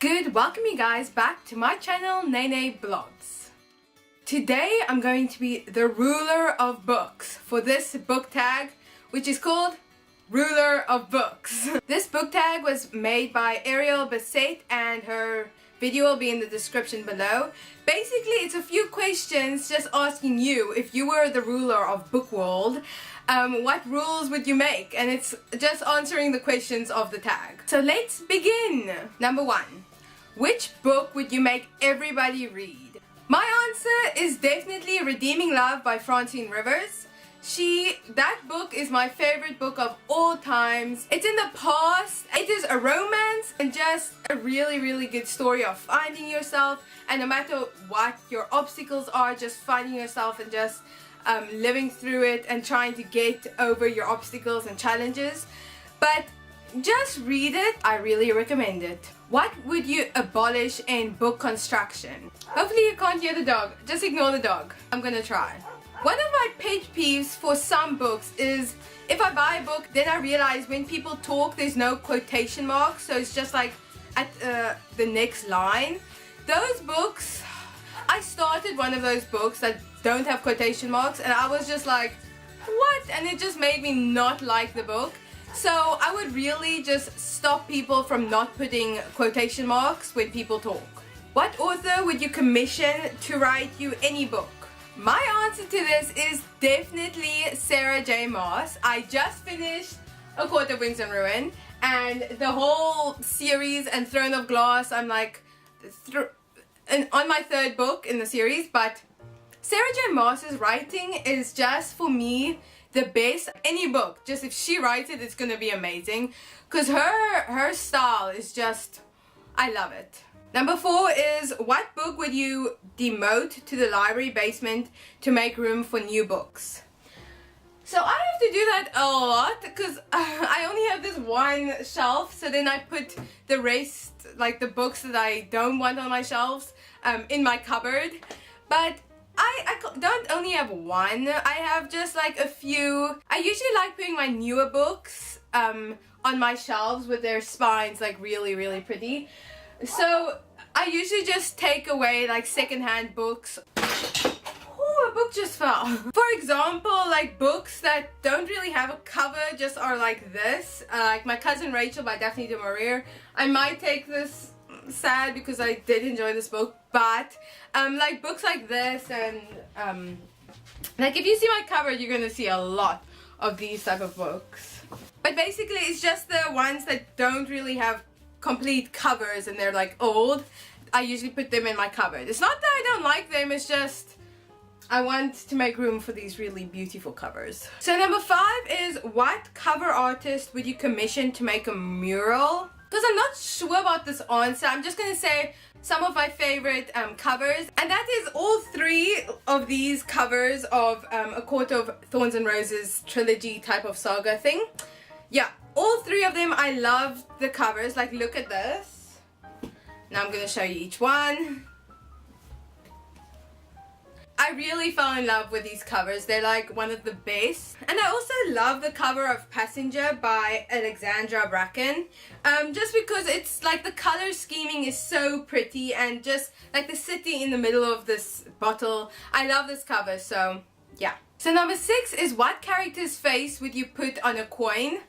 Good, welcome you guys back to my channel, Nene Blogs. Today I'm going to be the ruler of books for this book tag, which is called Ruler of Books. This book tag was made by Ariel Bissett and her video will be in the description below. Basically, it's a few questions just asking you, if you were the ruler of book world, what rules would you make? And it's just answering the questions of the tag. So let's begin. Number 1. Which book would you make everybody read? My answer is definitely Redeeming Love by Francine Rivers. That book is my favorite book of all times. It's in the past. It is a romance and just a really good story of finding yourself, and no matter what your obstacles are, just finding yourself and just living through it and trying to get over your obstacles and challenges. But just read it. I really recommend it. What would you abolish in book construction? Hopefully you can't hear the dog. Just ignore the dog. I'm gonna try. One of my pet peeves for some books is if I buy a book, then I realize when people talk there's no quotation marks, so it's just like at the next line. Those books, I started one of those books that don't have quotation marks and I was just like, what? And it just made me not like the book. So I would really just stop people from not putting quotation marks when people talk. What author would you commission to write you any book? My answer to this is definitely Sarah J. Maas. I just finished A Court of Wings and Ruin, and the whole series and Throne of Glass, I'm like on my third book in the series, but Sarah J. Maas's writing is just, for me, the best. Any book, just if she writes it, it's gonna be amazing, because her style is just, I love it. Number 4 is, what book would you demote to the library basement to make room for new books? So I have to do that a lot because I only have this one shelf, so then I put the rest, like the books that I don't want on my shelves, in my cupboard. But I don't only have one, I have just like a few. I usually like putting my newer books on my shelves with their spines like really pretty. So I usually just take away like secondhand books. Oh, a book just fell. For example, like books that don't really have a cover, just are like this. Like My Cousin Rachel by Daphne du Maurier. I might take this, sad because I did enjoy this book, but like books like this and like if you see my cover, you're gonna see a lot of these type of books. But basically it's just the ones that don't really have complete covers and they're like old. I usually put them in my cupboard. It's not that I don't like them, it's just I want to make room for these really beautiful covers. So number 5 is, what cover artist would you commission to make a mural? Because I'm not sure about this answer, I'm just gonna say some of my favorite covers, and that is all 3 of these covers of A Court of Thorns and Roses trilogy type of saga thing. Yeah, all 3 of them, I love the covers. Like, look at this. Now I'm gonna show you each one. I really fell in love with these covers. They're like one of the best. And I also love the cover of Passenger by Alexandra Bracken. Just because it's like the color scheming is so pretty, and just like the city in the middle of this bottle. I love this cover, so yeah. So number 6 is, what character's face would you put on a coin?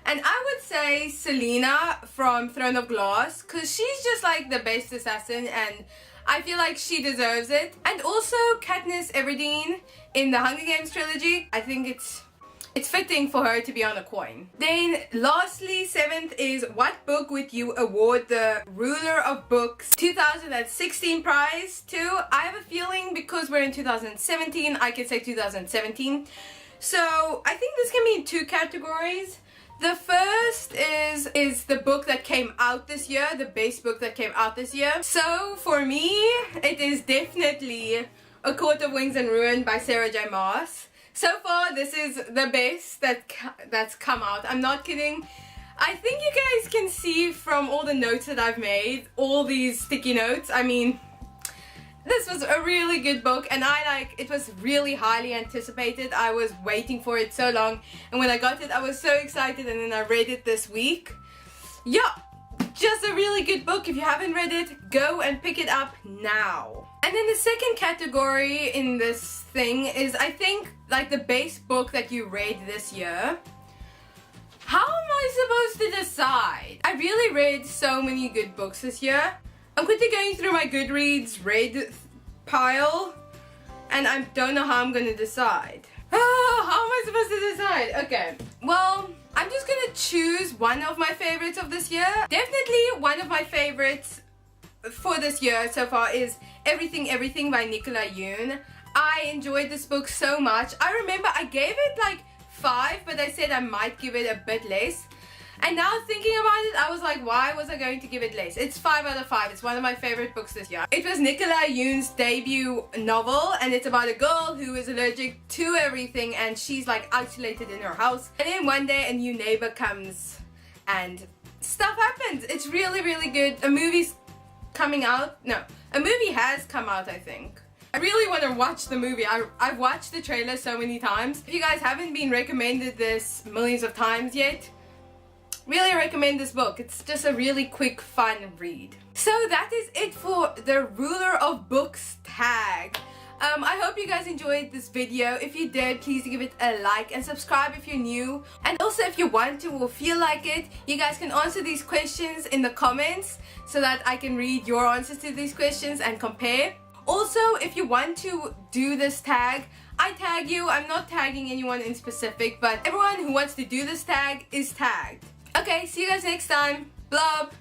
And I would say Selena from Throne of Glass, because she's just like the best assassin and I feel like she deserves it. And also Katniss Everdeen in the Hunger Games trilogy. I think it's fitting for her to be on a coin. Then lastly, 7th is, what book would you award the Ruler of Books 2016 prize to? I have a feeling because we're in 2017, I could say 2017. So I think this can be in 2 categories. The first is the book that came out this year, the best book that came out this year. So for me, it is definitely A Court of Wings and Ruin by Sarah J. Maas. So far, this is the best that's come out. I'm not kidding. I think you guys can see from all the notes that I've made, all these sticky notes. I mean, this was a really good book, and it was really highly anticipated. I was waiting for it so long, and when I got it I was so excited, and then I read it this week. Yeah, just a really good book. If you haven't read it, go and pick it up now. And then the second category in this thing is, I think, like the best book that you read this year. How am I supposed to decide? I really read so many good books this year. I'm quickly going through my Goodreads read pile, and I don't know how I'm gonna decide. How am I supposed to decide? Okay, well, I'm just gonna choose one of my favorites of this year. Definitely one of my favorites for this year so far is Everything Everything by Nicola Yoon. I enjoyed this book so much. I remember I gave it like 5, but I said I might give it a bit less. And now thinking about it, I was like, why was I going to give it less? It's 5 out of 5. It's one of my favorite books this year. It was Nicola Yoon's debut novel, and it's about a girl who is allergic to everything, and she's like isolated in her house. And then one day a new neighbor comes and stuff happens. It's really, really good. A movie's coming out. No, a movie has come out, I think. I really want to watch the movie. I've watched the trailer so many times. If you guys haven't been recommended this millions of times yet, really recommend this book. It's just a really quick, fun read. So that is it for the Ruler of Books tag. I hope you guys enjoyed this video. If you did, please give it a like and subscribe if you're new. And also, if you want to or feel like it, you guys can answer these questions in the comments so that I can read your answers to these questions and compare. Also, if you want to do this tag, I tag you. I'm not tagging anyone in specific, but everyone who wants to do this tag is tagged. Okay, see you guys next time. Blob!